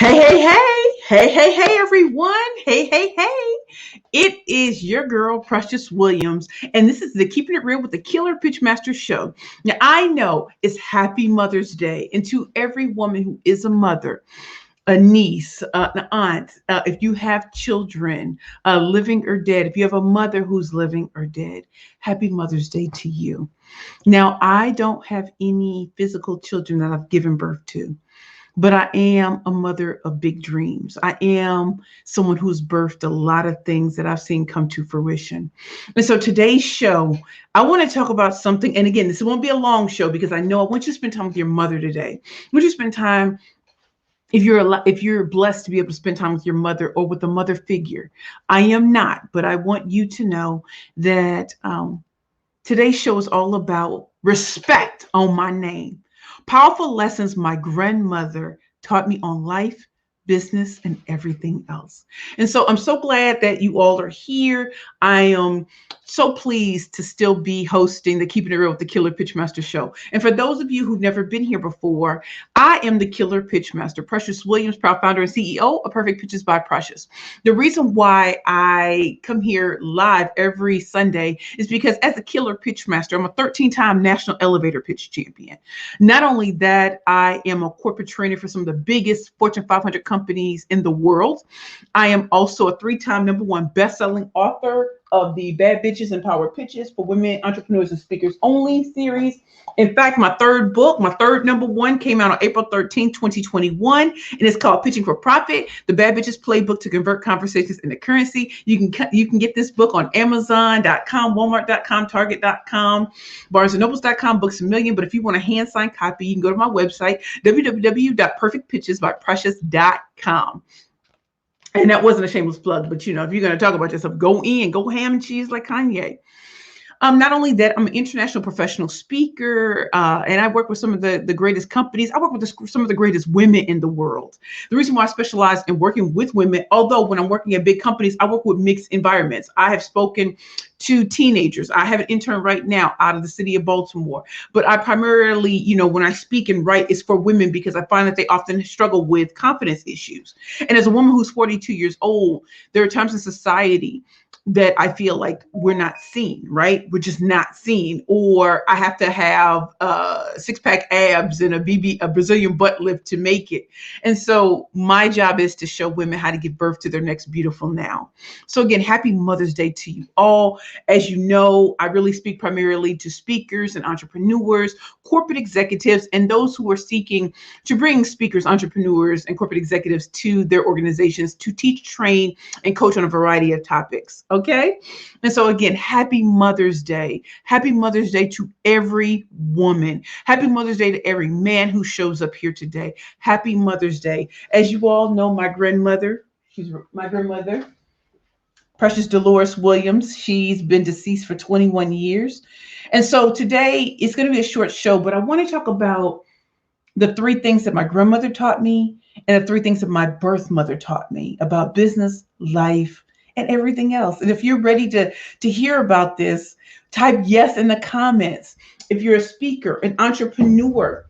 Hey, hey, hey, hey, hey, hey, everyone. Hey, hey, hey. It is your girl, Precious Williams, and this is the Keeping It Real with the Killer Pitchmaster show. Now, I know it's Happy Mother's Day, and to every woman who is a mother, a niece, an aunt, if you have children, living or dead, if you have a mother who's living or dead, Happy Mother's Day to you. Now, I don't have any physical children that I've given birth to. But I am a mother of big dreams. I am someone who's birthed a lot of things that I've seen come to fruition. And so today's show, I want to talk about something. And again, this won't be a long show because I know I want you to spend time with your mother today. I want you to spend time if you're blessed to be able to spend time with your mother or with a mother figure. I am not, but I want you to know that today's show is all about respect on my name. Powerful lessons my grandmother taught me on life, business, and everything else. And so I'm so glad that you all are here. I am so pleased to still be hosting the Keeping It Real with the Killer Pitchmaster show. And for those of you who've never been here before, I am the Killer Pitchmaster, Precious Williams, proud founder and CEO of Perfect Pitches by Precious. The reason why I come here live every Sunday is because as a Killer Pitchmaster, I'm a 13-time national elevator pitch champion. Not only that, I am a corporate trainer for some of the biggest Fortune 500 companies in the world. I am also a 3-time #1 best-selling author of the Bad Bitches and Power Pitches for Women Entrepreneurs and Speakers Only series. In fact, my third book, my third #1, came out on April 13th, 2021, and it's called Pitching for Profit: The Bad Bitches Playbook to Convert Conversations into Currency. You can get this book on Amazon.com, Walmart.com, Target.com, BarnesandNobles.com, Books a Million. But if you want a hand signed copy, you can go to my website, www.perfectpitchesbyprecious.com. And that wasn't a shameless plug, but if you're going to talk about yourself, go in, go ham and cheese like Kanye. Not only that, I'm an international professional speaker, and I work with some of the greatest companies. I work with some of the greatest women in the world. The reason why I specialize in working with women, although when I'm working at big companies, I work with mixed environments. I have spoken to teenagers. I have an intern right now out of the city of Baltimore. But I primarily, when I speak and write, it's for women because I find that they often struggle with confidence issues. And as a woman who's 42 years old, there are times in society that I feel like we're not seen, right? We're just not seen. Or I have to have 6-pack abs and a Brazilian butt lift to make it. And so my job is to show women how to give birth to their next beautiful now. So again, happy Mother's Day to you all. As you know, I really speak primarily to speakers and entrepreneurs, corporate executives, and those who are seeking to bring speakers, entrepreneurs, and corporate executives to their organizations to teach, train, and coach on a variety of topics. Okay. And so again, happy Mother's Day. Happy Mother's Day to every woman. Happy Mother's Day to every man who shows up here today. Happy Mother's Day. As you all know, my grandmother, Precious Dolores Williams, she's been deceased for 21 years. And so today it's going to be a short show, but I want to talk about the 3 things that my grandmother taught me and the 3 things that my birth mother taught me about business, life, and everything else. And if you're ready to hear about this, type yes in the comments. If you're a speaker, an entrepreneur,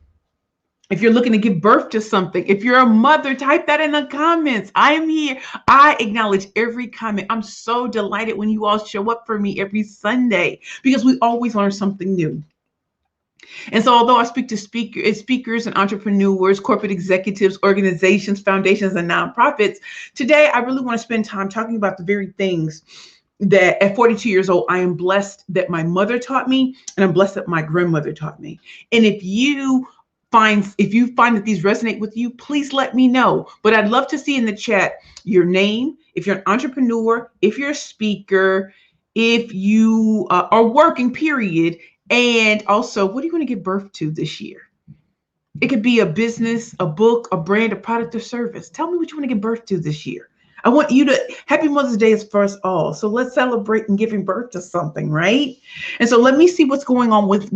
if you're looking to give birth to something, if you're a mother, type that in the comments. I am here. I acknowledge every comment. I'm so delighted when you all show up for me every Sunday because we always learn something new. And so although I speak to speakers and entrepreneurs, corporate executives, organizations, foundations, and nonprofits, today I really want to spend time talking about the very things that at 42 years old, I am blessed that my mother taught me, and I'm blessed that my grandmother taught me. And if you find that these resonate with you, please let me know. But I'd love to see in the chat your name, if you're an entrepreneur, if you're a speaker, if you are working, period. And also, what do you want to give birth to this year? It could be a business, a book, a brand, a product, or service. Tell me what you want to give birth to this year. I want you to, Happy Mother's Day is for us all. So let's celebrate in giving birth to something, right? And so let me see what's going on with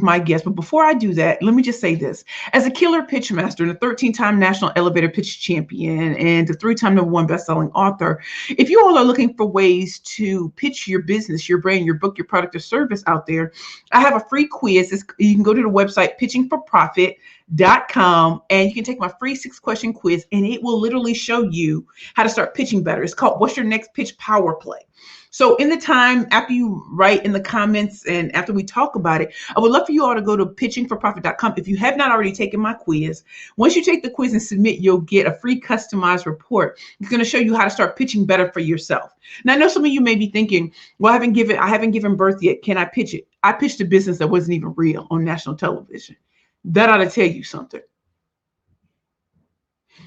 my guest. But before I do that, let me just say this. As a killer pitch master and a 13-time national elevator pitch champion and a 3-time #1 best-selling author, if you all are looking for ways to pitch your business, your brand, your book, your product, or service out there, I have a free quiz. You can go to the website pitchingforprofit.com and you can take my free 6-question quiz, and it will literally show you how to start pitching better. It's called What's Your Next Pitch Power Play. So in the time after you write in the comments and after we talk about it, I would love for you all to go to pitchingforprofit.com. If you have not already taken my quiz, once you take the quiz and submit, you'll get a free customized report. It's going to show you how to start pitching better for yourself. Now, I know some of you may be thinking, well, I haven't given birth yet. Can I pitch it? I pitched a business that wasn't even real on national television. That ought to tell you something.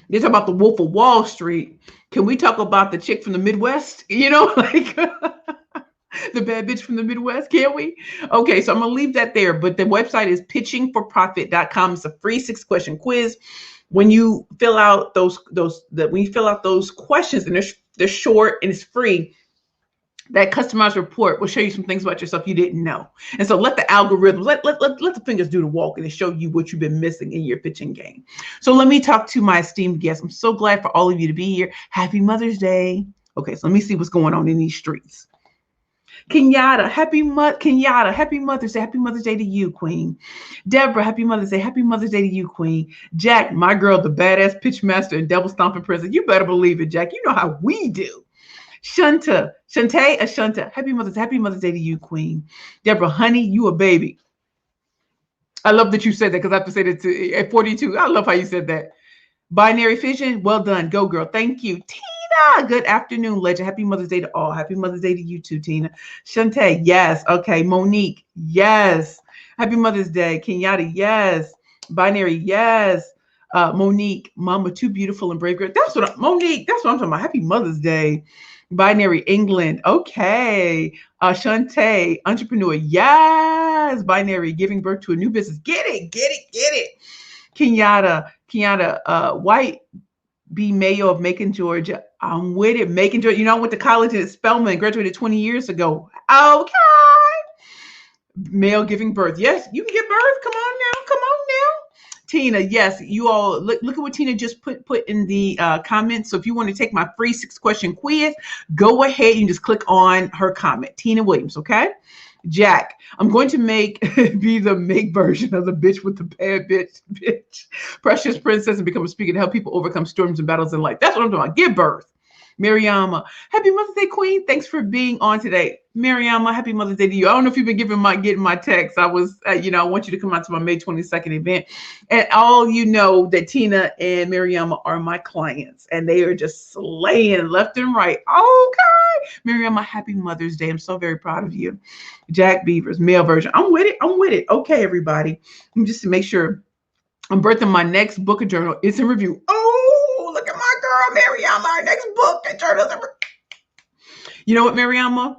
They talk about the Wolf of Wall Street. Can we talk about the chick from the Midwest? Like the bad bitch from the Midwest, can we? Okay, so I'm gonna leave that there. But the website is pitchingforprofit.com. It's a free 6-question quiz. When you fill out those questions, and they're short and it's free, that customized report will show you some things about yourself you didn't know. And so let the algorithms, let the fingers do the walking and show you what you've been missing in your pitching game. So let me talk to my esteemed guests. I'm so glad for all of you to be here. Happy Mother's Day. Okay, so let me see what's going on in these streets. Kenyatta, happy Mother's Day. Happy Mother's Day to you, Queen. Deborah, happy Mother's Day. Happy Mother's Day to you, Queen. Jack, my girl, the badass pitch master and devil stomping president. You better believe it, Jack. You know how we do. Shanta, happy Mother's Day to you, Queen. Deborah, honey, you a baby. I love that you said that because I have to say that at 42. I love how you said that. Binary Fission, well done. Go, girl. Thank you. Tina, good afternoon, legend. Happy Mother's Day to all. Happy Mother's Day to you too, Tina. Shantae, yes. Okay. Monique, yes. Happy Mother's Day. Kenyatta, yes. Binary, yes. Monique, Mama, too beautiful and brave girl. Monique, that's what I'm talking about. Happy Mother's Day. Binary England, okay. Shantae, entrepreneur, yes. Binary, giving birth to a new business. Get it. Kenyatta, White B. Mayo of Macon, Georgia. I'm with it. Macon, Georgia. I went to college at Spelman, graduated 20 years ago. Okay. Male giving birth. Yes, you can give birth. Come on now. Tina, yes, you all look at what Tina just put in the comments. So if you want to take my free 6-question quiz, go ahead and just click on her comment. Tina Williams, okay? Jack, I'm going to be the make version of the bitch with the bad bitch. Precious princess and become a speaker to help people overcome storms and battles in life. That's what I'm talking about. Give birth. Mariama, happy Mother's Day, Queen. Thanks for being on today. Mariama, happy Mother's Day to you. I don't know if you've been getting my text. I was, I want you to come out to my May 22nd event. And all you know that Tina and Mariama are my clients, and they are just slaying left and right. Okay. Mariama, happy Mother's Day. I'm so very proud of you. Jack Beavers, male version. I'm with it. Okay, everybody. Just to make sure I'm birthing my next book and journal. It's in review. Oh, look at my girl, Mariama, our next book and journal. You know what, Mariama?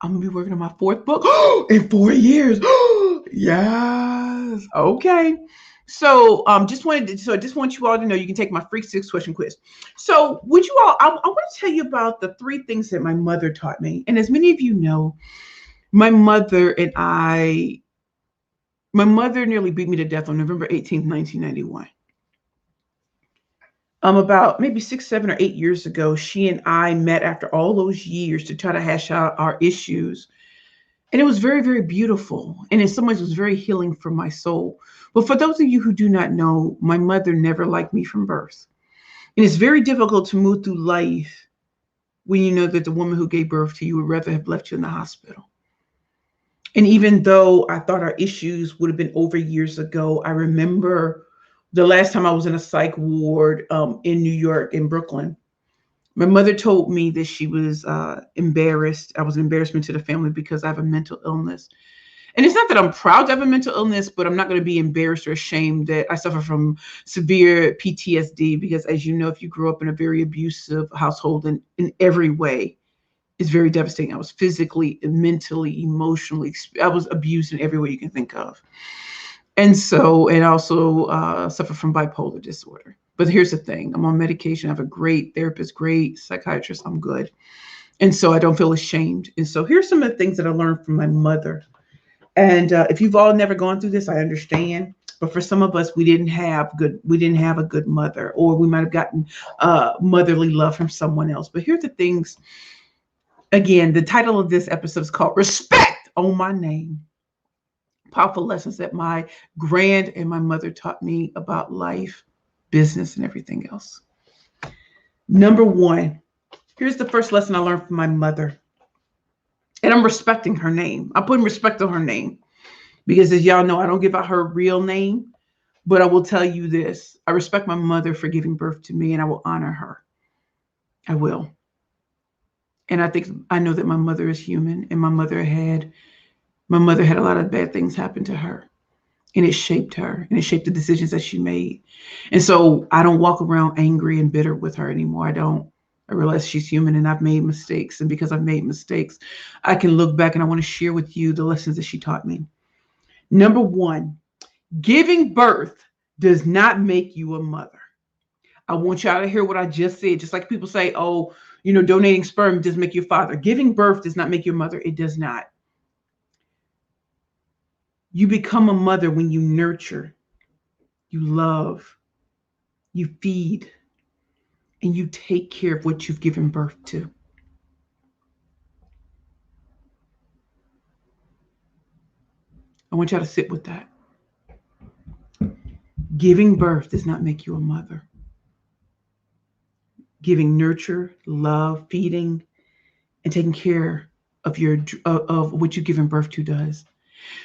I'm going to be working on my 4th book in 4 years. Yes. Okay. So I just want you all to know you can take my free 6-question quiz. So would you all, I want to tell you about the 3 things that my mother taught me. And as many of you know, my mother nearly beat me to death on November 18th, 1991. About maybe 6, 7, or 8 years ago, she and I met after all those years to try to hash out our issues. And it was very, very beautiful. And in some ways, it was very healing for my soul. But for those of you who do not know, my mother never liked me from birth. And it's very difficult to move through life when you know that the woman who gave birth to you would rather have left you in the hospital. And even though I thought our issues would have been over years ago, I remember the last time I was in a psych ward in New York, in Brooklyn. My mother told me that she was embarrassed. I was an embarrassment to the family because I have a mental illness. And it's not that I'm proud to have a mental illness, but I'm not going to be embarrassed or ashamed that I suffer from severe PTSD because, as you know, if you grew up in a very abusive household in every way, it's very devastating. I was physically, mentally, emotionally, I was abused in every way you can think of. And also suffer from bipolar disorder. But here's the thing. I'm on medication. I have a great therapist, great psychiatrist. I'm good. And so I don't feel ashamed. And so here's some of the things that I learned from my mother. And if you've all never gone through this, I understand. But for some of us, we didn't have a good mother, or we might have gotten motherly love from someone else. But here's the things. Again, the title of this episode is called Respect on My Name. Powerful lessons that my grand and my mother taught me about life, business, and everything else. Number one, here's the first lesson I learned from my mother. And I'm respecting her name. I'm putting respect on her name because, as y'all know, I don't give out her real name. But I will tell you this: I respect my mother for giving birth to me, and I will honor her. I will. And I know that my mother is human, and my mother had a lot of bad things happen to her, and it shaped her, and it shaped the decisions that she made. And so I don't walk around angry and bitter with her anymore. I don't. I realize she's human, and I've made mistakes, and because I've made mistakes, I can look back and I want to share with you the lessons that she taught me. Number one, giving birth does not make you a mother. I want y'all to hear what I just said. Just like people say, oh, donating sperm does make you a father. Giving birth does not make you a mother. It does not. You become a mother when you nurture, you love, you feed, and you take care of what you've given birth to. I want y'all to sit with that. Giving birth does not make you a mother. Giving nurture, love, feeding, and taking care of what you've given birth to does.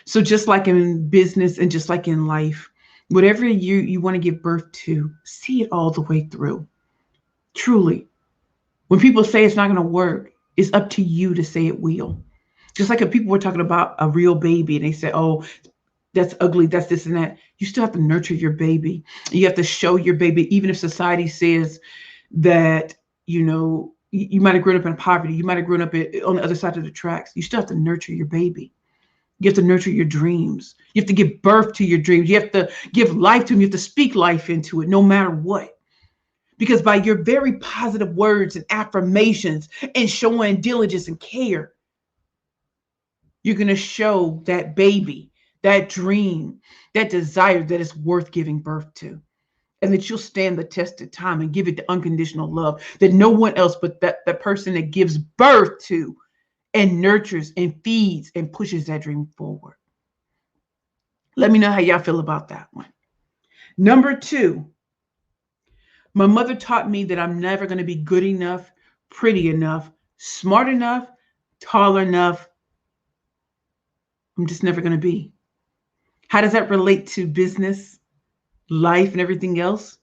So just like in business and just like in life, whatever you want to give birth to, see it all the way through. Truly. When people say it's not going to work, it's up to you to say it will. Just like if people were talking about a real baby and they say, oh, that's ugly, that's this and that. You still have to nurture your baby. You have to show your baby, even if society says that, you might have grown up in poverty. You might have grown up on the other side of the tracks. You still have to nurture your baby. You have to nurture your dreams. You have to give birth to your dreams. You have to give life to them. You have to speak life into it, no matter what. Because by your very positive words and affirmations and showing diligence and care, you're going to show that baby, that dream, that desire that is worth giving birth to. And that you'll stand the test of time and give it the unconditional love that no one else but that person that gives birth to and nurtures and feeds and pushes that dream forward. Let me know how y'all feel about that one. Number two, my mother taught me that I'm never going to be good enough, pretty enough, smart enough, tall enough. I'm just never going to be. How does that relate to business, life, and everything else?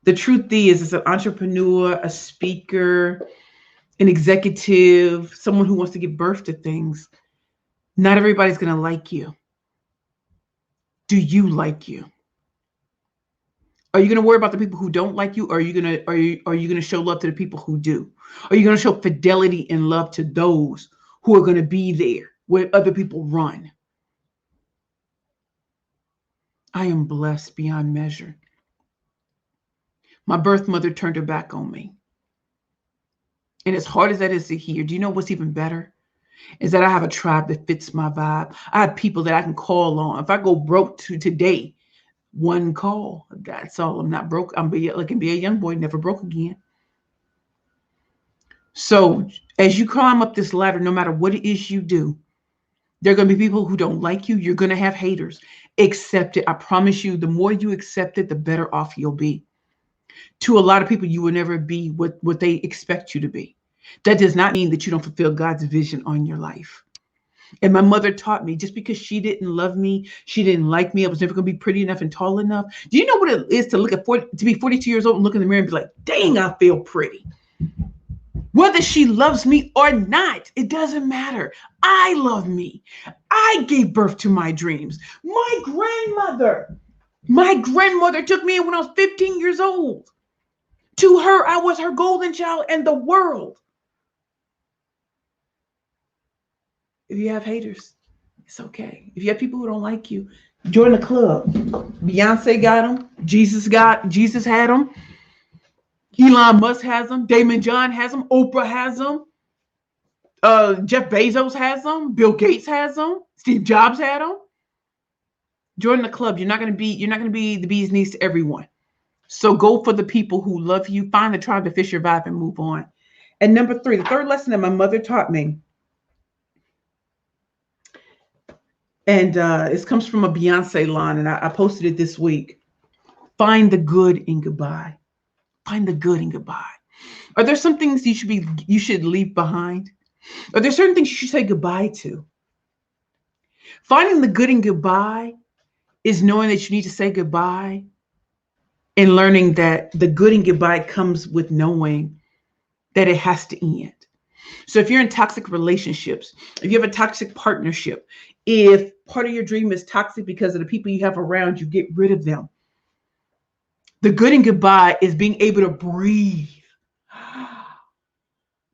The truth is, as an entrepreneur, a speaker, an executive, someone who wants to give birth to things, not everybody's going to like you. Do you like you? Are you going to worry about the people who don't like you, or are you going to show love to the people who do? Are you going to show fidelity and love to those who are going to be there where other people run? I am blessed beyond measure. My birth mother turned her back on me. And as hard as that is to hear, do you know what's even better? Is that I have a tribe that fits my vibe. I have people that I can call on. If I go broke today, one call. That's all. I'm not broke. I can be a young boy, never broke again. So as you climb up this ladder, no matter what it is you do, there are going to be people who don't like you. You're going to have haters. Accept it. I promise you, the more you accept it, the better off you'll be. To a lot of people, you will never be what they expect you to be. That does not mean that you don't fulfill God's vision on your life. And my mother taught me, just because she didn't love me, she didn't like me, I was never going to be pretty enough and tall enough. Do you know what it is to be 42 years old and look in the mirror and be like, dang, I feel pretty. Whether she loves me or not, it doesn't matter. I love me. I gave birth to my dreams. My grandmother took me in when I was 15 years old. To her, I was her golden child and the world. If you have haters, it's okay. If you have people who don't like you, join the club. Beyonce got them. Jesus had them. Elon Musk has them. Damon John has them. Oprah has them. Jeff Bezos has them. Bill Gates has them. Steve Jobs had them. Join the club. You're not gonna be the bee's knees to everyone. So go for the people who love you. Find the tribe to fish your vibe and move on. And number three, the third lesson that my mother taught me. And it comes from a Beyonce line, and I posted it this week. Find the good in goodbye. Find the good in goodbye. Are there some things you should leave behind? Are there certain things you should say goodbye to? Finding the good in goodbye is knowing that you need to say goodbye and learning that the good in goodbye comes with knowing that it has to end. So if you're in toxic relationships, if you have a toxic partnership, if part of your dream is toxic because of the people you have around you, get rid of them. The good in goodbye is being able to breathe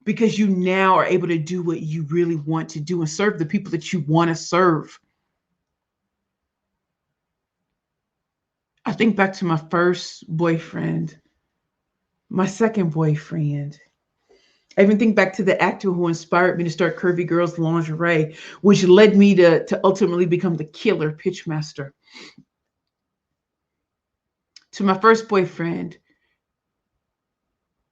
because you now are able to do what you really want to do and serve the people that you want to serve. I think back to my first boyfriend, my second boyfriend. I even think back to the actor who inspired me to start Curvy Girls Lingerie, which led me to ultimately become the killer pitchmaster. To my first boyfriend,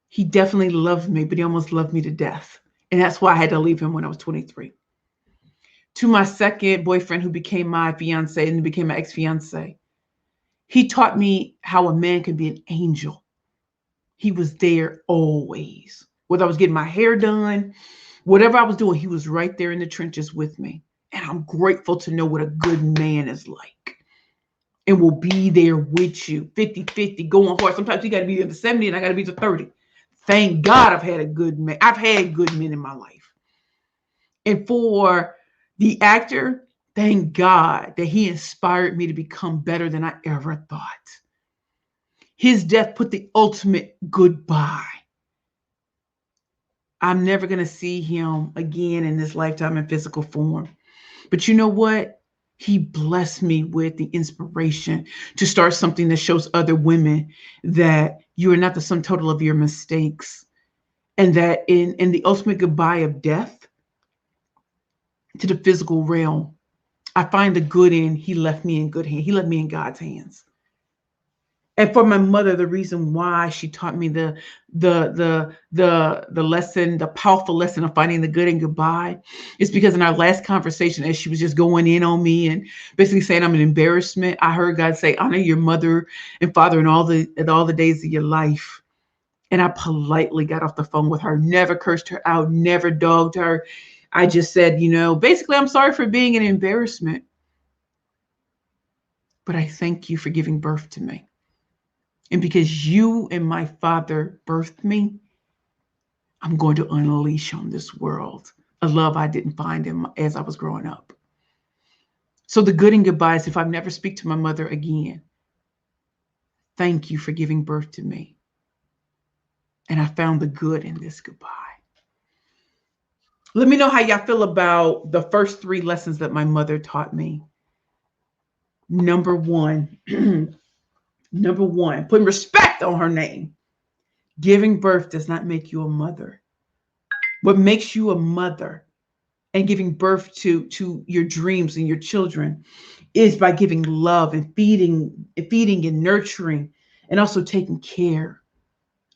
he definitely loved me, but he almost loved me to death. And that's why I had to leave him when I was 23. To my second boyfriend, who became my fiance and became my ex-fiance, he taught me how a man can be an angel. He was there always. Whether I was getting my hair done, whatever I was doing, he was right there in the trenches with me. And I'm grateful to know what a good man is like. And will be there with you, 50-50, going hard. Sometimes you got to be at the 70 and I got to be to 30. Thank God I've had a good man. I've had good men in my life. And for the actor, thank God that he inspired me to become better than I ever thought. His death put the ultimate goodbye. I'm never going to see him again in this lifetime in physical form. But you know what? He blessed me with the inspiration to start something that shows other women that you are not the sum total of your mistakes. And that in the ultimate goodbye of death to the physical realm, I find the good in he left me in good hands. He left me in God's hands. And for my mother, the reason why she taught me the lesson, the powerful lesson of finding the good in goodbye, is because in our last conversation, as she was just going in on me and basically saying I'm an embarrassment, I heard God say, honor your mother and father in all the days of your life. And I politely got off the phone with her, never cursed her out, never dogged her. I just said, basically, I'm sorry for being an embarrassment, but I thank you for giving birth to me. And because you and my father birthed me, I'm going to unleash on this world a love I didn't find as I was growing up. So the good and goodbye is if I never speak to my mother again, thank you for giving birth to me. And I found the good in this goodbye. Let me know how y'all feel about the first 3 lessons that my mother taught me. Number one, putting respect on her name. Giving birth does not make you a mother. What makes you a mother and giving birth to your dreams and your children is by giving love and feeding and nurturing and also taking care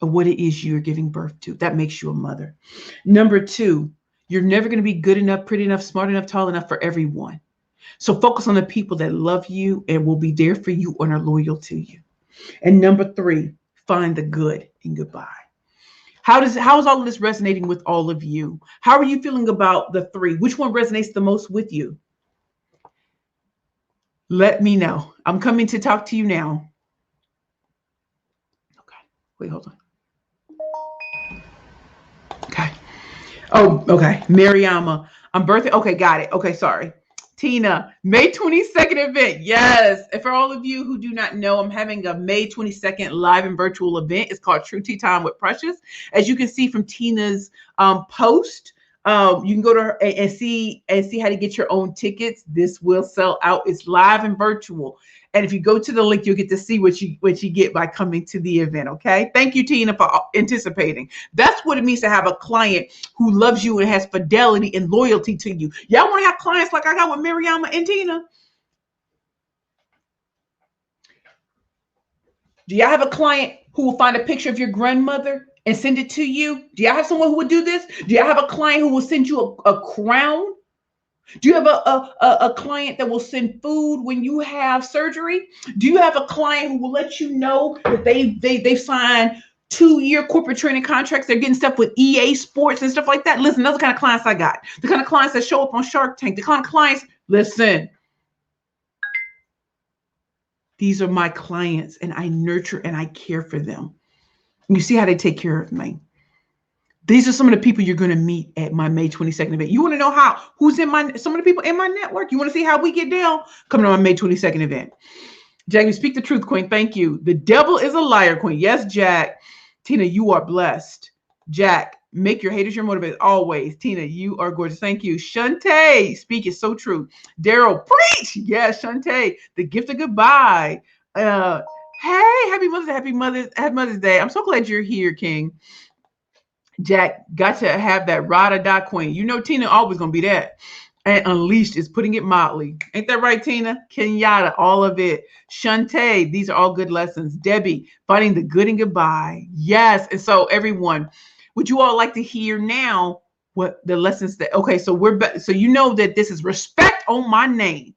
of what it is you're giving birth to. That makes you a mother. Number 2, you're never going to be good enough, pretty enough, smart enough, tall enough for everyone. So focus on the people that love you and will be there for you and are loyal to you. And number 3, find the good in goodbye. How is all of this resonating with all of you? How are you feeling about the 3? Which one resonates the most with you? Let me know. I'm coming to talk to you now. Okay. Wait, hold on. Okay. Oh, okay. Mariama. I'm birthday. Okay, got it. Okay, sorry. Tina, May 22nd event. Yes. And for all of you who do not know, I'm having a May 22nd live and virtual event. It's called True Tea Time with Precious. As you can see from Tina's post, you can go to her and see how to get your own tickets. This will sell out. It's live and virtual. And if you go to the link, you'll get to see what you get by coming to the event. Okay. Thank you, Tina, for anticipating. That's what it means to have a client who loves you and has fidelity and loyalty to you. Y'all want to have clients like I got with Mariama and Tina? Do y'all have a client who will find a picture of your grandmother and send it to you? Do y'all have someone who would do this? Do y'all have a client who will send you a crown Do you have a client that will send food when you have surgery? Do you have a client who will let you know that they sign 2-year corporate training contracts? They're getting stuff with EA Sports and stuff like that. Listen, those are the kind of clients I got. The kind of clients that show up on Shark Tank. The kind of clients, listen, these are my clients and I nurture and I care for them. You see how they take care of me. These are some of the people you're going to meet at my May 22nd event. You want to know who's in some of the people in my network? You want to see how we get down? Come to my May 22nd event. Jack, you speak the truth, Queen. Thank you. The devil is a liar, Queen. Yes, Jack. Tina, you are blessed. Jack, make your haters your motivators always. Tina, you are gorgeous. Thank you. Shantae, speak is so true. Daryl, preach. Yes, Shantae, the gift of goodbye. Hey, happy Mother's Day. I'm so glad you're here, King. Jack, got to have that ride or die queen. You know Tina always gonna be that. And Unleashed is putting it mildly. Ain't that right, Tina? Kenyatta, all of it. Shantae, these are all good lessons. Debbie, finding the good and goodbye. Yes. And so everyone, would you all like to hear now what the lessons that, okay, so so you know that this is respect on my name.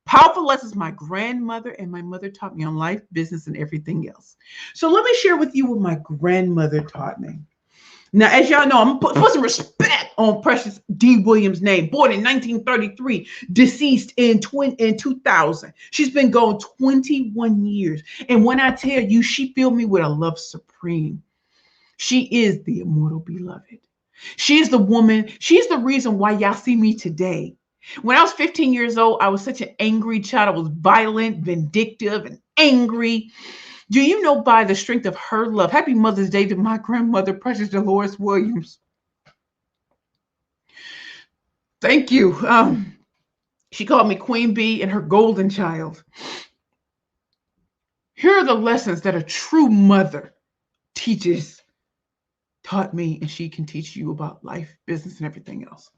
Powerful lessons my grandmother and my mother taught me on life, business, and everything else. So let me share with you what my grandmother taught me. Now, as y'all know, I'm put some respect on Precious D. Williams' name. Born in 1933, deceased in 2000. She's been gone 21 years. And when I tell you, she filled me with a love supreme. She is the immortal beloved. She's the woman. She's the reason why y'all see me today. When I was 15 years old, I was such an angry child. I was violent, vindictive, and angry. Do you know by the strength of her love? Happy Mother's Day to my grandmother, Precious Dolores Williams. Thank you. She called me Queen Bee and her golden child. Here are the lessons that a true mother taught me, and she can teach you about life, business, and everything else.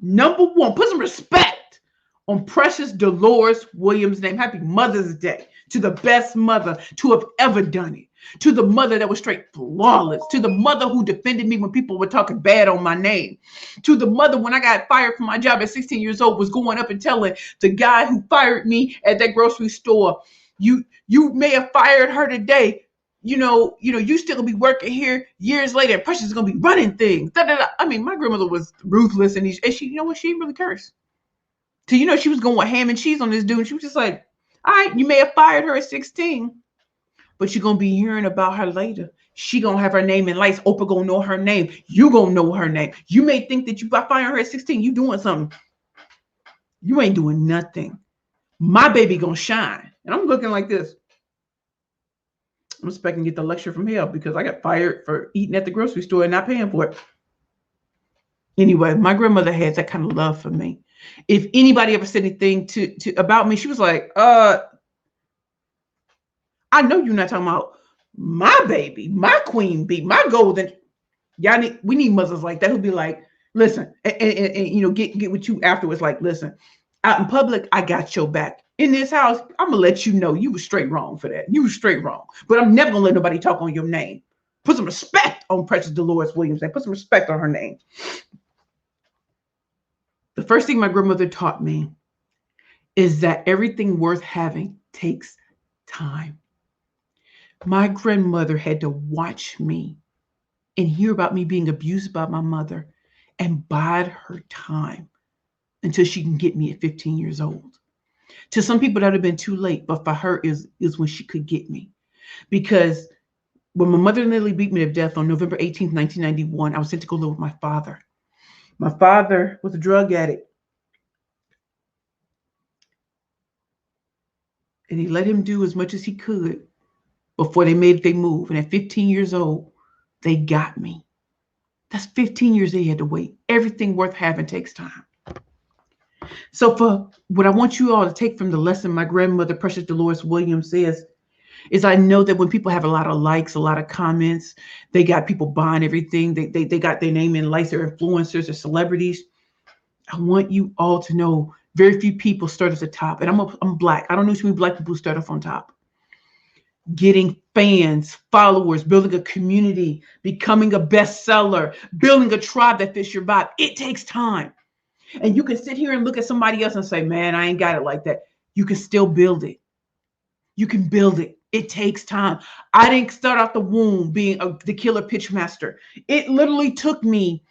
Number one, put some respect on Precious Dolores Williams' name. Happy Mother's Day to the best mother to have ever done it. To the mother that was straight flawless. To the mother who defended me when people were talking bad on my name. To the mother when I got fired from my job at 16 years old was going up and telling the guy who fired me at that grocery store, you may have fired her today. You still gonna be working here years later. And Precious is gonna be running things. Da, da, da. I mean, my grandmother was ruthless, and she, you know what, she really cursed. So she was going with ham and cheese on this dude. And she was just like, all right, you may have fired her at 16, but you're gonna be hearing about her later. She gonna have her name in lights. Oprah gonna know her name. You gonna know her name. You may think that you by firing her at 16, you doing something. You ain't doing nothing. My baby gonna shine. And I'm looking like this. I'm expecting to get the lecture from hell because I got fired for eating at the grocery store and not paying for it. Anyway, my grandmother had that kind of love for me. If anybody ever said anything to about me, she was like, I know you're not talking about my baby, my queen bee, my golden. We need mothers like that who'll be like, listen, and get with you afterwards. Like, listen, out in public, I got your back. In this house, I'm gonna let you know you were straight wrong for that. You were straight wrong. But I'm never gonna let nobody talk on your name. Put some respect on Precious Dolores Williams. Put some respect on her name. The first thing my grandmother taught me is that everything worth having takes time. My grandmother had to watch me and hear about me being abused by my mother and bide her time until she can get me at 15 years old. To some people, that would have been too late, but for her is when she could get me. Because when my mother nearly beat me to death on November 18th, 1991, I was sent to go live with my father. My father was a drug addict. And he let him do as much as he could before they made their move. And at 15 years old, they got me. That's 15 years they had to wait. Everything worth having takes time. So for what I want you all to take from the lesson my grandmother, Precious Dolores Williams, says, is I know that when people have a lot of likes, a lot of comments, they got people buying everything. They got their name in lights, they're influencers or celebrities. I want you all to know very few people start at the top. And I'm Black. I don't know too many Black people who start off on top. Getting fans, followers, building a community, becoming a bestseller, building a tribe that fits your vibe. It takes time. And you can sit here and look at somebody else and say, man, I ain't got it like that. You can still build it. You can build it. It takes time. I didn't start out the womb being the killer pitch master. It literally took me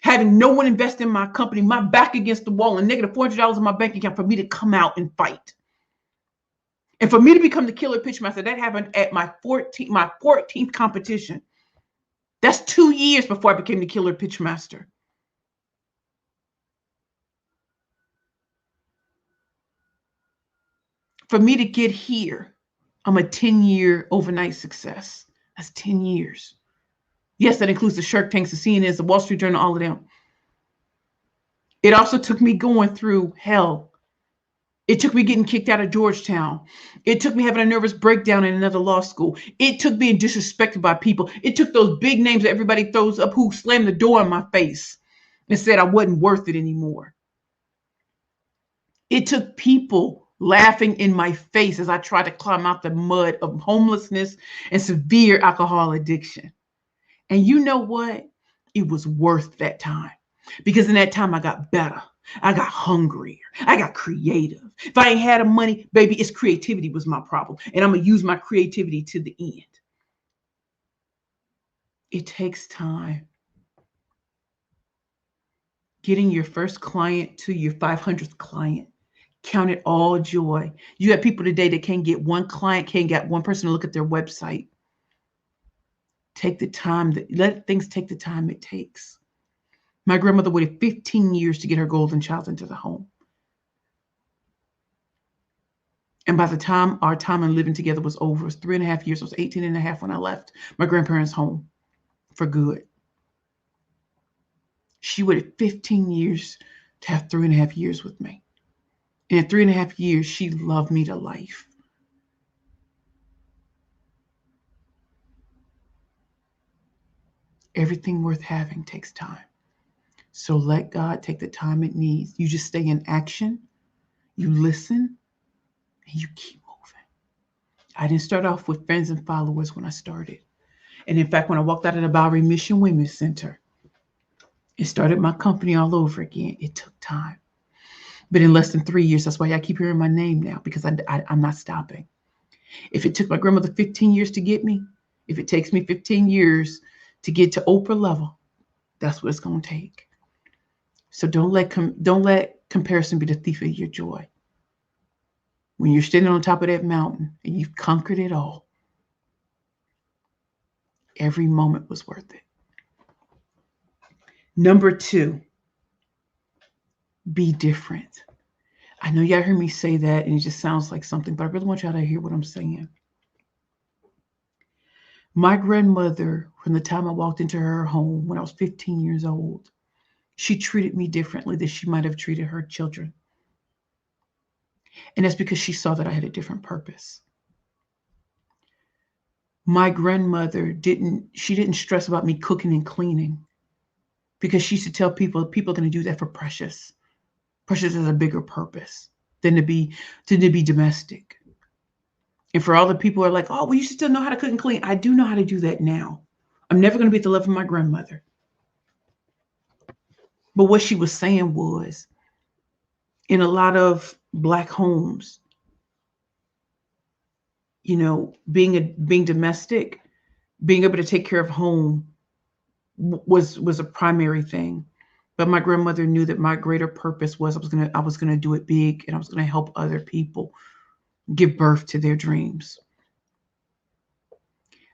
having no one invest in my company, my back against the wall, and negative $400 in my bank account for me to come out and fight. And for me to become the killer pitch master, that happened at my 14th competition. That's 2 years before I became the killer pitch master. For me to get here, I'm a 10-year overnight success. That's 10 years. Yes, that includes the Shark Tanks, the CNNs, the Wall Street Journal, all of them. It also took me going through hell. It took me getting kicked out of Georgetown. It took me having a nervous breakdown in another law school. It took being disrespected by people. It took those big names that everybody throws up who slammed the door in my face and said I wasn't worth it anymore. It took people laughing in my face as I tried to climb out the mud of homelessness and severe alcohol addiction. And you know what? It was worth that time, because in that time I got better. I got hungrier. I got creative. If I ain't had the money, baby, it's creativity was my problem. And I'm going to use my creativity to the end. It takes time. Getting your first client to your 500th client, count it all joy. You have people today that can't get one client, can't get one person to look at their website. Take the time, let things take the time it takes. My grandmother waited 15 years to get her golden child into the home. And by the time our time in living together was over, it was 3.5 years. I was 18 and a half when I left my grandparents' home for good. She waited 15 years to have 3.5 years with me. And in 3.5 years, she loved me to life. Everything worth having takes time. So let God take the time it needs. You just stay in action, you listen, and you keep moving. I didn't start off with friends and followers when I started. And in fact, when I walked out of the Bowery Mission Women's Center and started my company all over again, it took time. But in less than 3 years, that's why I keep hearing my name now, because I'm not stopping. If it took my grandmother 15 years to get me, if it takes me 15 years to get to Oprah level, that's what it's going to take. So don't let comparison be the thief of your joy. When you're standing on top of that mountain and you've conquered it all, every moment was worth it. Number 2, be different. I know y'all heard me say that and it just sounds like something, but I really want y'all to hear what I'm saying. My grandmother, from the time I walked into her home when I was 15 years old, she treated me differently than she might have treated her children. And that's because she saw that I had a different purpose. My grandmother didn't stress about me cooking and cleaning, because she used to tell people are going to do that for Precious. Precious has a bigger purpose than to be domestic. And for all the people who are like, oh, well, you still know how to cook and clean. I do know how to do that now. I'm never going to be at the level of my grandmother. But what she was saying was, in a lot of Black homes, being domestic, being able to take care of home was a primary thing. But my grandmother knew that my greater purpose was I was gonna do it big, and I was gonna help other people give birth to their dreams.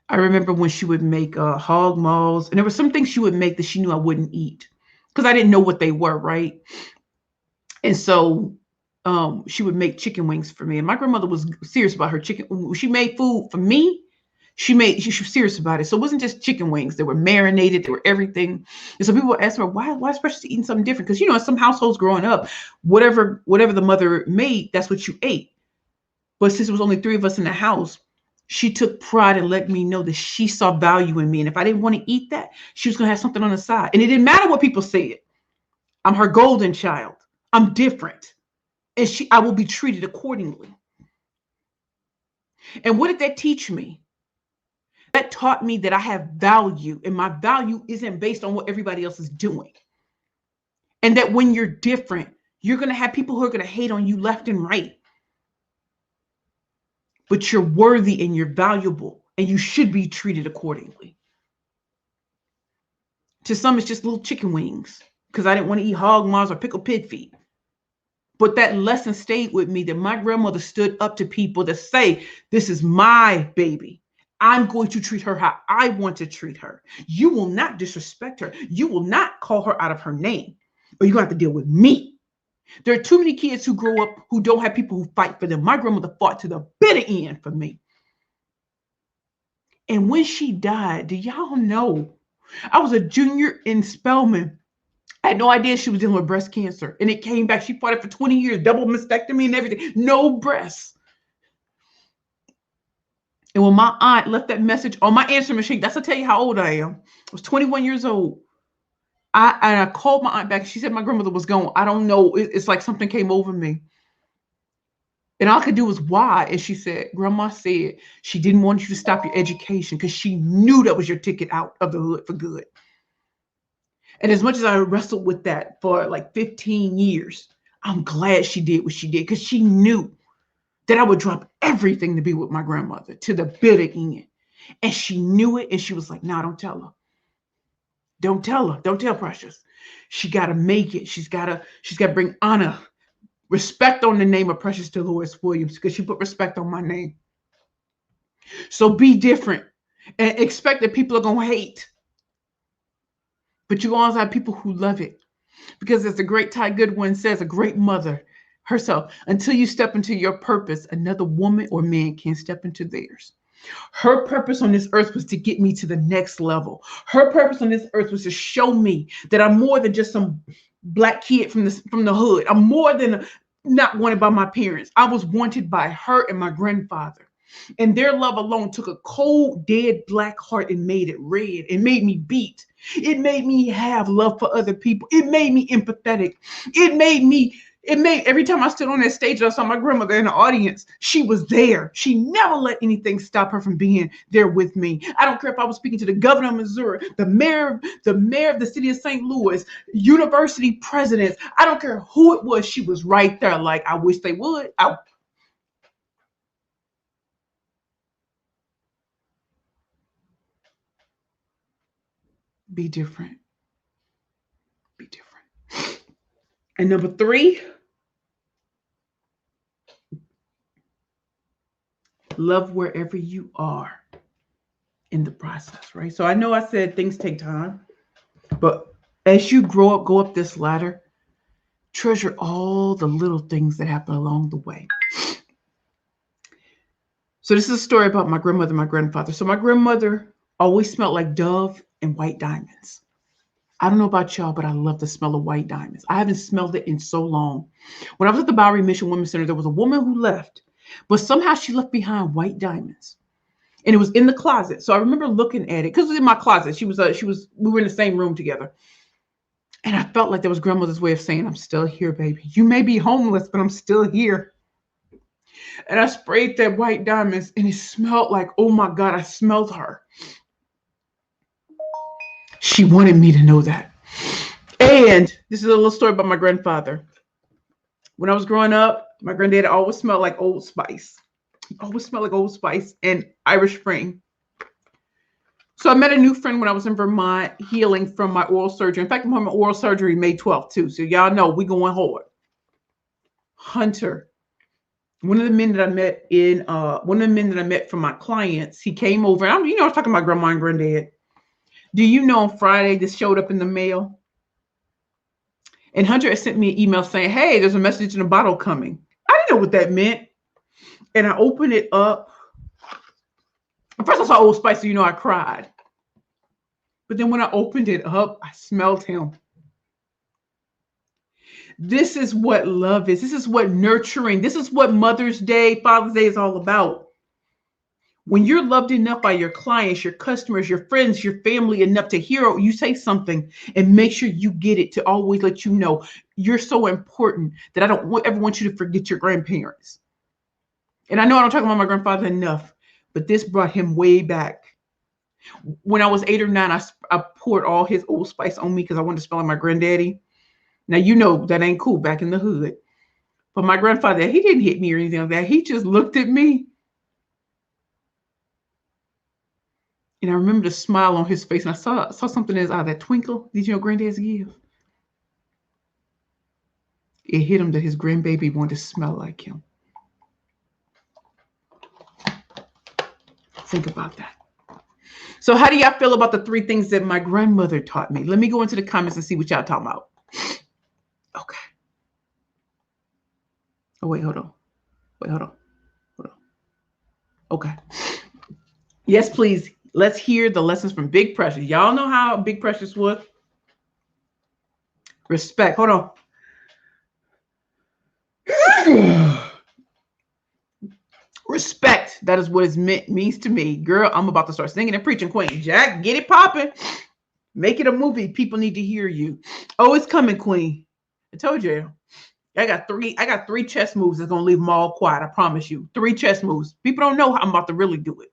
I remember when she would make hog maws, and there were some things she would make that she knew I wouldn't eat because I didn't know what they were, right? And so she would make chicken wings for me. And my grandmother was serious about her chicken. When she made food for me, she was serious about it. So it wasn't just chicken wings. They were marinated. They were everything. And so people would ask her, why is Precious eating something different? Because, in some households growing up, whatever the mother made, that's what you ate. But since it was only 3 of us in the house, she took pride and let me know that she saw value in me. And if I didn't want to eat that, she was going to have something on the side. And it didn't matter what people said. I'm her golden child. I'm different. And I will be treated accordingly. And what did that teach me? That taught me that I have value, and my value isn't based on what everybody else is doing. And that when you're different, you're going to have people who are going to hate on you left and right. But you're worthy and you're valuable and you should be treated accordingly. To some, it's just little chicken wings because I didn't want to eat hog maws or pickled pig feet. But that lesson stayed with me that my grandmother stood up to people that say, this is my baby. I'm going to treat her how I want to treat her. You will not disrespect her. You will not call her out of her name, or you're going to have to deal with me. There are too many kids who grow up who don't have people who fight for them. My grandmother fought to the bitter end for me. And when she died, do y'all know? I was a junior in Spelman. I had no idea she was dealing with breast cancer. And it came back. She fought it for 20 years, double mastectomy and everything. No breasts. And when my aunt left that message on my answering machine, that's to tell you how old I am. I was 21 years old. I called my aunt back. She said my grandmother was gone. I don't know. It's like something came over me. And all I could do was, why? And she said, Grandma said she didn't want you to stop your education because she knew that was your ticket out of the hood for good. And as much as I wrestled with that for like 15 years, I'm glad she did what she did because she knew that I would drop everything to be with my grandmother to the bitter end. And she knew it. And she was like, nah, don't tell her. Don't tell her. Don't tell Precious. She got to make it. She's got to bring honor, respect on the name of Precious Dolores Williams because she put respect on my name. So be different and expect that people are going to hate. But you always have people who love it. Because as the great Ty Goodwin says, a great mother herself, until you step into your purpose, another woman or man can't step into theirs. Her purpose on this earth was to get me to the next level. Her purpose on this earth was to show me that I'm more than just some black kid from the hood. I'm more than not wanted by my parents. I was wanted by her and my grandfather. And their love alone took a cold, dead black heart and made it red. It made me beat. It made me have love for other people. It made me empathetic. It made every time I stood on that stage and I saw my grandmother in the audience, she was there. She never let anything stop her from being there with me. I don't care if I was speaking to the governor of Missouri, the mayor of the city of St. Louis, university presidents. I don't care who it was. She was right there. Like, I wish they would. Be different. Be different. And number 3, love wherever you are in the process, right? So I know I said things take time, but as you grow up, go up this ladder, treasure all the little things that happen along the way. So this is a story about my grandmother and my grandfather. So my grandmother always smelled like Dove and white diamonds. I don't know about y'all, but I love the smell of white diamonds. I haven't smelled it in so long. When I was at the Bowery Mission Women's Center, there was a woman who left, but somehow she left behind white diamonds. And it was in the closet. So I remember looking at it because it was in my closet. We were in the same room together. And I felt like that was grandmother's way of saying, I'm still here, baby. You may be homeless, but I'm still here. And I sprayed that white diamonds and it smelled like, oh my God, I smelled her. She wanted me to know that. And this is a little story about my grandfather. When I was growing up, my granddad always smelled like Old Spice. He always smelled like Old Spice and Irish Spring. So I met a new friend when I was in Vermont healing from my oral surgery. In fact, I'm having my oral surgery May 12th too. So y'all know we going hard. Hunter, one of the men that I met from my clients, he came over. And I was talking about grandma and granddad. Do you know on Friday this showed up in the mail? And Hunter had sent me an email saying, hey, there's a message in a bottle coming. I didn't know what that meant. And I opened it up. First I saw Old Spice, so I cried. But then when I opened it up, I smelled him. This is what love is. This is what nurturing. This is what Mother's Day, Father's Day is all about. When you're loved enough by your clients, your customers, your friends, your family enough to hear you say something and make sure you get it, to always let you know you're so important that I don't ever want you to forget your grandparents. And I know I don't talk about my grandfather enough, but this brought him way back. When I was 8 or 9, I poured all his Old Spice on me because I wanted to smell like my granddaddy. Now, you know that ain't cool back in the hood. But my grandfather, he didn't hit me or anything like that. He just looked at me. And I remember the smile on his face. And I saw something in his eye, that twinkle. Did you know granddad's give? It hit him that his grandbaby wanted to smell like him. Think about that. So how do y'all feel about the three things that my grandmother taught me? Let me go into the comments and see what y'all talking about. Okay. Oh, wait, hold on. Wait, hold on. Hold on. Okay. Yes, please. Let's hear the lessons from Big Precious. Y'all know how Big Precious was. Respect. Hold on. Respect. That is what it means to me. Girl, I'm about to start singing and preaching, Queen. Jack, get it popping. Make it a movie. People need to hear you. Oh, it's coming, Queen. I told you. I got three chess moves that's gonna leave them all quiet. I promise you. Three chess moves. People don't know how I'm about to really do it.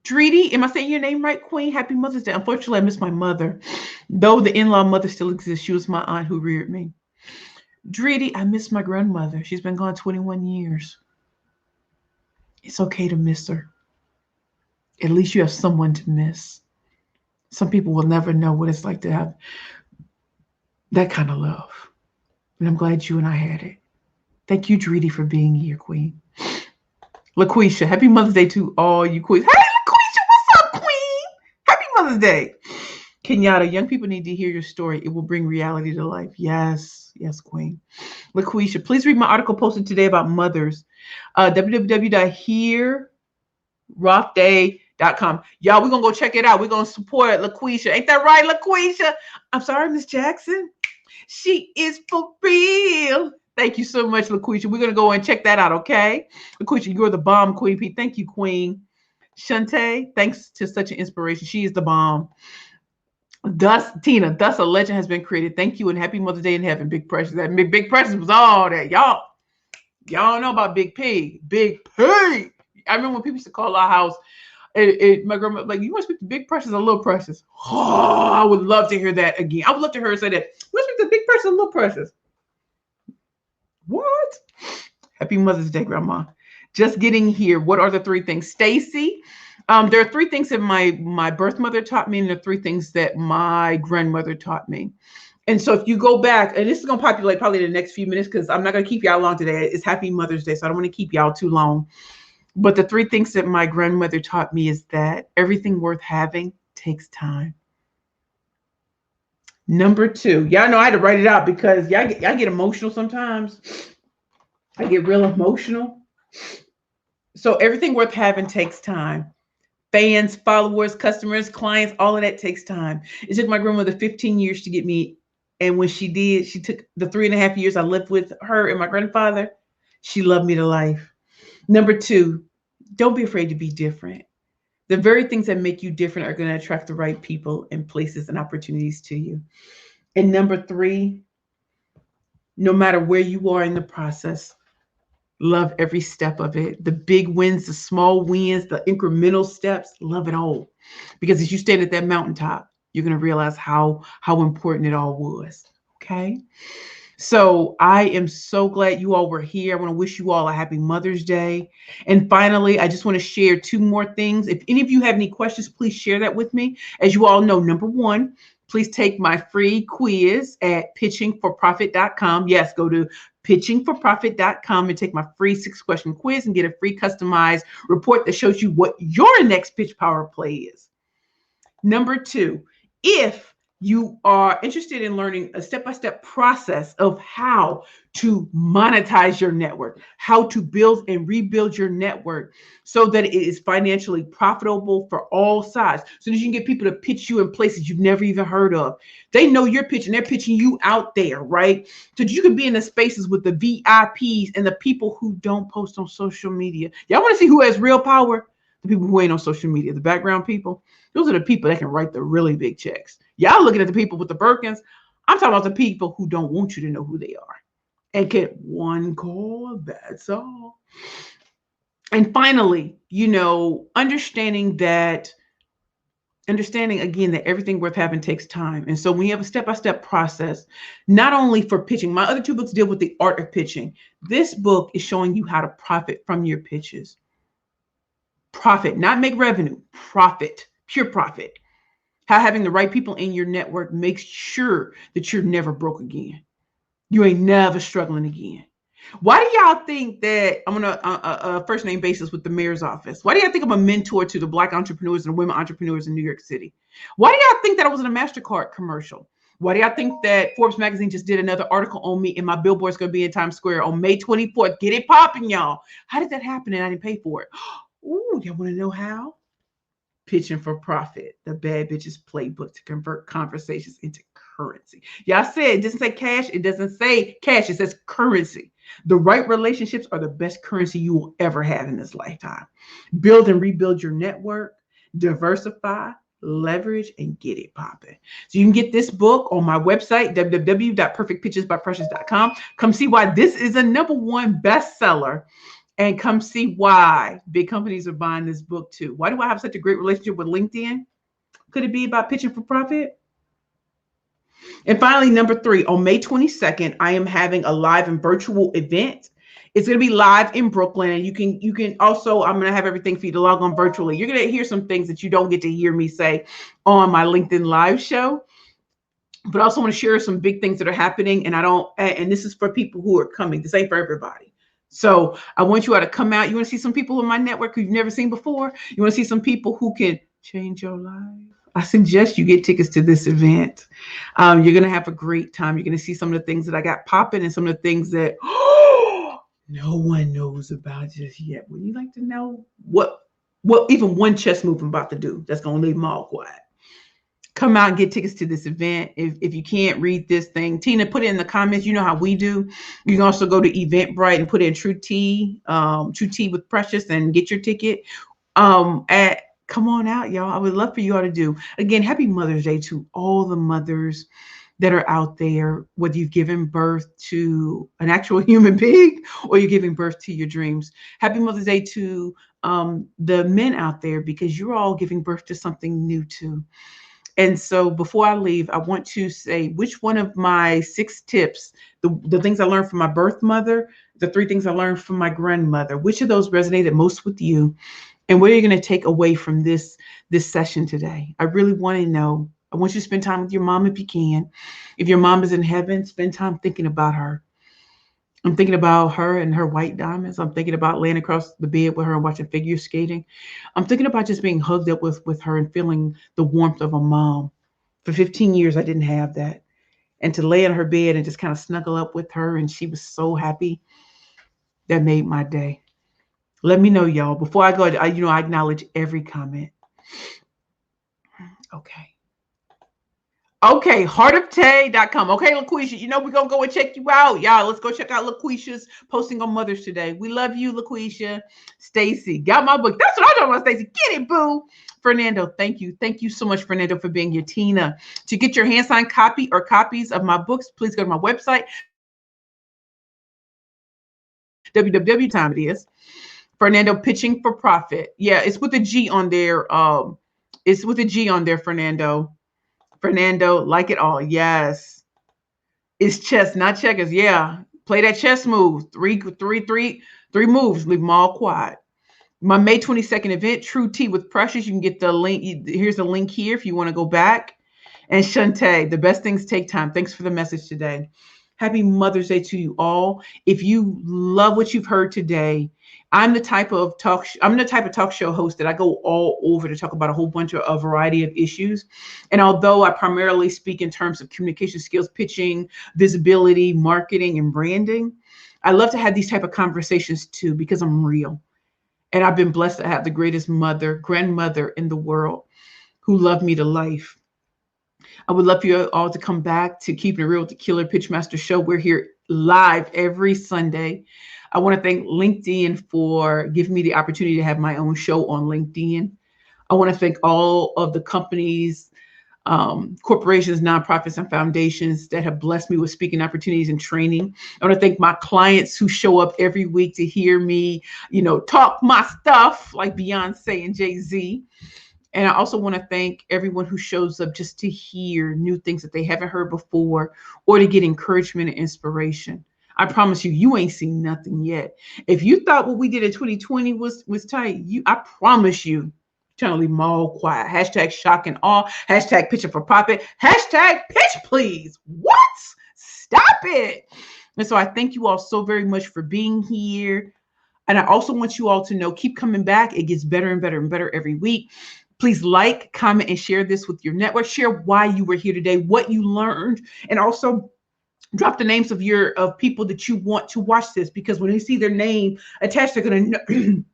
Dreedy, am I saying your name right, Queen? Happy Mother's Day. Unfortunately, I miss my mother. Though the in-law mother still exists, she was my aunt who reared me. Dreedy, I miss my grandmother. She's been gone 21 years. It's okay to miss her. At least you have someone to miss. Some people will never know what it's like to have that kind of love. And I'm glad you and I had it. Thank you, Dreedy, for being here, Queen. LaQuisha, happy Mother's Day to all you queens. Hey, LaQuisha, what's up, Queen? Happy Mother's Day. Kenyatta, young people need to hear your story. It will bring reality to life. Yes, yes, Queen. LaQuisha, please read my article posted today about mothers. www.hearrothday.com. Y'all, we're going to go check it out. We're going to support LaQuisha. Ain't that right, LaQuisha? I'm sorry, Miss Jackson. She is for real. Thank you so much, LaQuisha. We're going to go and check that out, okay? LaQuisha, you're the bomb, Queen P. Thank you, Queen. Shantae, thanks to such an inspiration. She is the bomb. Thus, Tina, thus a legend has been created. Thank you and happy Mother's Day in heaven, Big Precious. That Big Precious was all that. Y'all know about Big P. Big P. I remember when people used to call our house, my grandma, like, you want to speak to Big Precious or Little Precious? Oh, I would love to hear that again. I would love to hear her say that. You want to speak to Big Precious or Little Precious? What? Happy Mother's Day, Grandma. Just getting here. What are the three things? Stacy, there are three things that my birth mother taught me, and there are three things that my grandmother taught me. And so if you go back, and this is going to populate probably the next few minutes because I'm not going to keep y'all long today. It's Happy Mother's Day, so I don't want to keep y'all too long. But the three things that my grandmother taught me is that everything worth having takes time. Number two, y'all know I had to write it out because y'all get emotional sometimes. I get real emotional. So everything worth having takes time. Fans, followers, customers, clients, all of that takes time. It took my grandmother 15 years to get me. And when she did, she took the 3.5 years I lived with her and my grandfather. She loved me to life. Number two, don't be afraid to be different. The very things that make you different are going to attract the right people and places and opportunities to you. And number three, no matter where you are in the process, love every step of it. The big wins, the small wins, the incremental steps, love it all. Because as you stand at that mountaintop, you're going to realize how important it all was. Okay? So I am so glad you all were here. I want to wish you all a happy Mother's Day. And finally, I just want to share two more things. If any of you have any questions, please share that with me. As you all know, number one, please take my free quiz at pitchingforprofit.com. Yes, go to pitchingforprofit.com and take my free 6-question quiz and get a free customized report that shows you what your next pitch power play is. Number two, if you are interested in learning a step-by-step process of how to monetize your network, how to build and rebuild your network so that it is financially profitable for all sides, so that you can get people to pitch you in places you've never even heard of. They know you're pitching, they're pitching you out there, right? So that you can be in the spaces with the VIPs and the people who don't post on social media. Y'all want to see who has real power? The people who ain't on social media, the background people. Those are the people that can write the really big checks. Y'all looking at the people with the Birkins. I'm talking about the people who don't want you to know who they are and get one call. That's all. And finally, understanding that Understanding again that everything worth having takes time. And so when you have a step-by-step process, not only for pitching, my other two books deal with the art of pitching. This book is showing you how to profit from your pitches. Profit, not make revenue, profit, pure profit. How having the right people in your network makes sure that you're never broke again. You ain't never struggling again. Why do y'all think that I'm on a first name basis with the mayor's office? Why do y'all think I'm a mentor to the Black entrepreneurs and women entrepreneurs in New York City? Why do y'all think that I was in a MasterCard commercial? Why do y'all think that Forbes magazine just did another article on me and my billboard's going to be in Times Square on May 24th? Get it popping, y'all. How did that happen and I didn't pay for it? Ooh, y'all want to know how? Pitching for Profit, the Bad Bitches Playbook to Convert Conversations into Currency. Y'all said it doesn't say cash. It doesn't say cash. It says currency. The right relationships are the best currency you will ever have in this lifetime. Build and rebuild your network, diversify, leverage, and get it popping. So you can get this book on my website, www.perfectpitchesbyprecious.com. Come see why this is a #1 bestseller. And come see why big companies are buying this book too. Why do I have such a great relationship with LinkedIn? Could it be about pitching for profit? And finally, #3, on May 22nd, I am having a live and virtual event. It's going to be live in Brooklyn. And you can also, I'm going to have everything for you to log on virtually. You're going to hear some things that you don't get to hear me say on my LinkedIn live show. But I also want to share some big things that are happening. And this is for people who are coming. This ain't for everybody. So I want you all to come out. You want to see some people in my network who you've never seen before? You want to see some people who can change your life? I suggest you get tickets to this event. You're going to have a great time. You're going to see some of the things that I got popping and some of the things that no one knows about just yet. Would you like to know what even one chess move I'm about to do that's going to leave them all quiet? Come out and get tickets to this event. If you can't read this thing, Tina, put it in the comments. You know how we do. You can also go to Eventbrite and put in True Tea with Precious and get your ticket. Come on out, y'all. I would love for you all to do. Again, happy Mother's Day to all the mothers that are out there, whether you've given birth to an actual human being or you're giving birth to your dreams. Happy Mother's Day to the men out there, because you're all giving birth to something new too. And so before I leave, I want to say which one of my 6 tips, the things I learned from my birth mother, the 3 things I learned from my grandmother, which of those resonated most with you? And what are you going to take away from this session today? I really want to know. I want you to spend time with your mom if you can. If your mom is in heaven, spend time thinking about her. I'm thinking about her and her white diamonds. I'm thinking about laying across the bed with her and watching figure skating. I'm thinking about just being hugged up with her and feeling the warmth of a mom. For 15 years, I didn't have that. And to lay in her bed and just kind of snuggle up with her, and she was so happy, that made my day. Let me know, y'all. Before I go, I acknowledge every comment. Okay, heartoftay.com. Okay, LaQuisha, we're going to go and check you out. Y'all, let's go check out LaQuisha's posting on Mother's Today. We love you, LaQuisha. Stacy, got my book. That's what I'm talking about, Stacy. Get it, boo. Fernando, thank you. Thank you so much, Fernando, for being here. Tina, to get your hand-signed copy or copies of my books, please go to my website, www. Time it is. Fernando, Pitching for Profit. Yeah, it's with a G on there. It's with a G on there, Fernando. Fernando, like it all. Yes. It's chess, not checkers. Yeah. Play that chess move. Three moves. Leave them all quiet. My May 22nd event, True Tea with Precious. You can get the link. Here's the link here if you want to go back. And Shantae, the best things take time. Thanks for the message today. Happy Mother's Day to you all. If you love what you've heard today, I'm the type of talk show host that I go all over to talk about a variety of issues. And although I primarily speak in terms of communication skills, pitching, visibility, marketing, and branding, I love to have these type of conversations too, because I'm real. And I've been blessed to have the greatest grandmother in the world who loved me to life. I would love for you all to come back to Keeping It Real with the Killer Pitchmaster Show. We're here live every Sunday. I want to thank LinkedIn for giving me the opportunity to have my own show on LinkedIn. I want to thank all of the companies, corporations, nonprofits, and foundations that have blessed me with speaking opportunities and training. I want to thank my clients who show up every week to hear me, talk my stuff like Beyonce and Jay-Z. And I also want to thank everyone who shows up just to hear new things that they haven't heard before or to get encouragement and inspiration. I promise you, you ain't seen nothing yet. If you thought what we did in 2020 was tight, I promise you, trying to leave them all quiet. Hashtag shock and awe. Hashtag picture for profit. Hashtag pitch please. What? Stop it. And so I thank you all so very much for being here. And I also want you all to know, keep coming back. It gets better and better and better every week. Please like, comment, and share this with your network. Share why you were here today, what you learned, and also drop the names of people that you want to watch this, because when they see their name attached, they're going to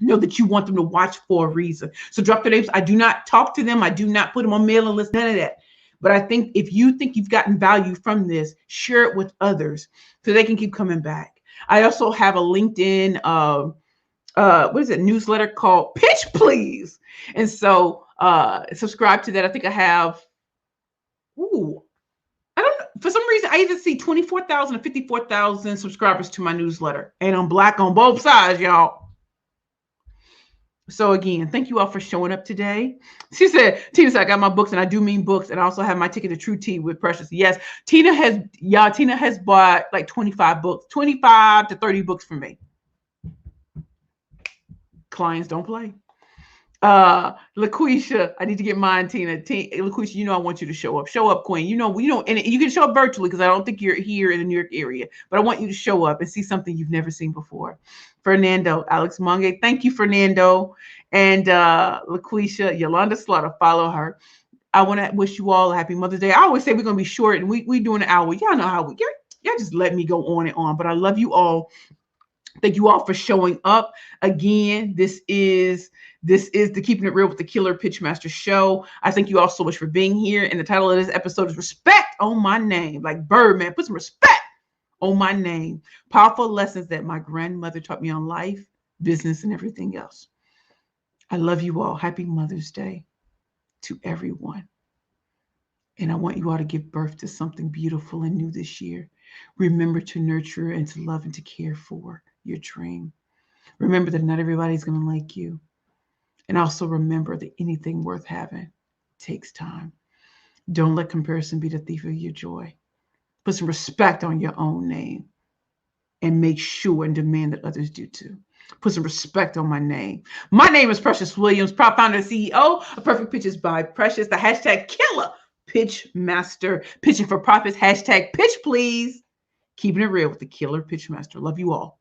know that you want them to watch for a reason. So drop their names. I do not talk to them. I do not put them on mailing lists, none of that. But I think if you think you've gotten value from this, share it with others so they can keep coming back. I also have a LinkedIn newsletter called Pitch Please. And so subscribe to that. I think I have, I don't know, for some reason I either see 24,000 or 54,000 subscribers to my newsletter. And I'm Black on both sides, y'all. So again, thank you all for showing up today. Tina said, I got my books, and I do mean books, and I also have my ticket to True Tea with Precious. Yes, Tina has bought like 25 books, 25 to 30 books for me. Clients don't play. LaQuisha, I need to get mine, Tina. LaQuisha, you know I want you to show up. Show up, Queen. You know, and you can show up virtually because I don't think you're here in the New York area. But I want you to show up and see something you've never seen before. Fernando, Alex Mange, thank you, Fernando. And LaQuisha, Yolanda Slaughter, follow her. I want to wish you all a happy Mother's Day. I always say we're going to be short, and we doing an hour. Y'all know how y'all just let me go on and on. But I love you all. Thank you all for showing up. Again, this is the Keeping It Real with the Killer Pitchmaster show. I thank you all so much for being here. And the title of this episode is Respect on My Name. Like Birdman, put some respect on my name. Powerful lessons that my grandmother taught me on life, business, and everything else. I love you all. Happy Mother's Day to everyone. And I want you all to give birth to something beautiful and new this year. Remember to nurture and to love and to care for your dream. Remember that not everybody's going to like you. And also remember that anything worth having takes time. Don't let comparison be the thief of your joy. Put some respect on your own name and make sure and demand that others do too. Put some respect on my name. My name is Precious Williams, proud founder and CEO of Perfect Pitches by Precious, the hashtag killer pitch master, pitching for profits, hashtag pitch please. Keeping it real with the Killer Pitch Master. Love you all.